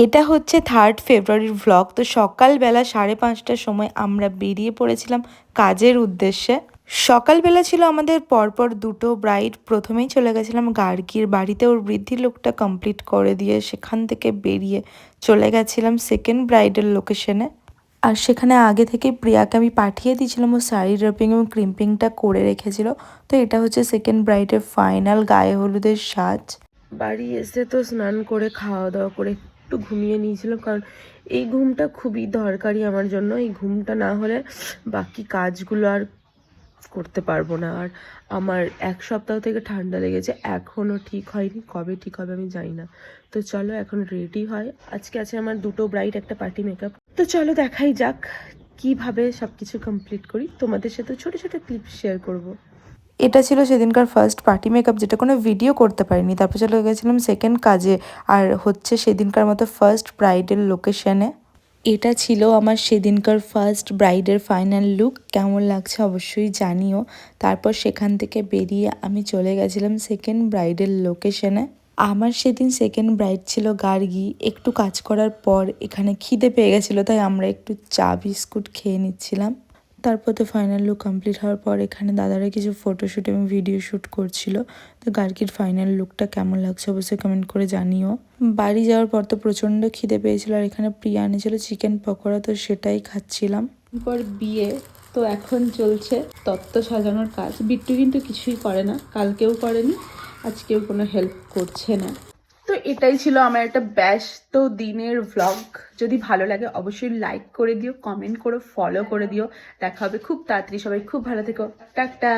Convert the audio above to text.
এটা হচ্ছে 3 ফেব্রুয়ারির ভ্লগ। তো সকালবেলা 5:30টার সময় আমরা বেরিয়ে পড়েছিলাম কাজের উদ্দেশ্যে। সকালবেলা ছিল আমাদের পরপর দুটো ব্রাইড। প্রথমেই চলে গেছিলাম গার্গীর বাড়িতে, ওর বৃদ্ধির লোকটা কমপ্লিট করে দিয়ে সেখান থেকে বেরিয়ে চলে গেছিলাম সেকেন্ড ব্রাইডের লোকেশনে। আর সেখানে আগে থেকে প্রিয়াকে আমি পাঠিয়ে দিয়েছিলাম, ও শাড়ি ড্রাপিং এবং ক্রিম্পিংটা করে রেখেছিল। তো এটা হচ্ছে সেকেন্ড ব্রাইডের ফাইনাল গায়ে হলুদের সাজ। বাড়ি এসে তো স্নান করে খাওয়া দাওয়া করে একটু ঘুমিয়ে নিয়েছিলাম, কারণ এই ঘুমটা খুবই দরকারি আমার জন্য। এই ঘুমটা না হলে বাকি কাজগুলো আর করতে পারবো না। আর আমার 1 সপ্তাহ থেকে ঠান্ডা লেগেছে, এখনও ঠিক হয়নি, কবে ঠিক হবে আমি জানি না। তো চলো এখন রেডি হয়। আজকে আছে আমার দুটো ব্রাইড, একটা পার্টি মেকআপ। তো চলো দেখাই যাক কিভাবে সব কিছু কমপ্লিট করি। তোমাদের সাথে ছোটো ছোটো ক্লিপ শেয়ার করব। এটা ছিল সেদিনকার ফার্স্ট পার্টি মেকআপ, যেটা কোনো ভিডিও করতে পারিনি। তারপর চলে গেছিলাম সেকেন্ড কাজে, আর হচ্ছে সেদিনকার মতো ফার্স্ট ব্রাইডের লোকেশনে। এটা ছিল আমার সেদিনকার ফার্স্ট ব্রাইডের ফাইনাল লুক। কেমন লাগছে অবশ্যই জানিও। তারপর সেখান থেকে বেরিয়ে আমি চলে গেছিলাম সেকেন্ড ব্রাইডের লোকেশনে। আমার সেদিন সেকেন্ড ব্রাইড ছিল গার্গী। একটু কাজ করার পর এখানে খিদে পেয়ে গেছিলো, তাই আমরা একটু চা বিস্কুট খেয়ে নিচ্ছিলাম। তারপর তো ফাইনাল লুক কমপ্লিট হওয়ার পর এখানে দাদারা কিছু ফটোশ্যুট এবং ভিডিও শ্যুট করছিল। তো গার্গীর ফাইনাল লুকটা কেমন লাগছে অবশ্যই কমেন্ট করে জানিও। বাড়ি যাওয়ার পর তো প্রচণ্ড খিদে পেয়েছিল, আর এখানে প্রিয়া এনেছিল চিকেন পকোড়া, তো সেটাই খাচ্ছিলাম। পর বিয়ে তো এখন চলছে তত্ত্ব সাজানোর কাজ। বিট্টু কিন্তু কিছুই করে না, কালকেও করেনি, আজকেও কোনো হেল্প করছে না। তো এটাই ছিল আমার একটা ব্যস্ত দিনের ভ্লগ। যদি ভালো লাগে অবশ্যই লাইক করে দিও, কমেন্ট করো, ফলো করে দিও। দেখা হবে খুব তাড়াতাড়ি। সবাই খুব ভালো থেকো, টাটা।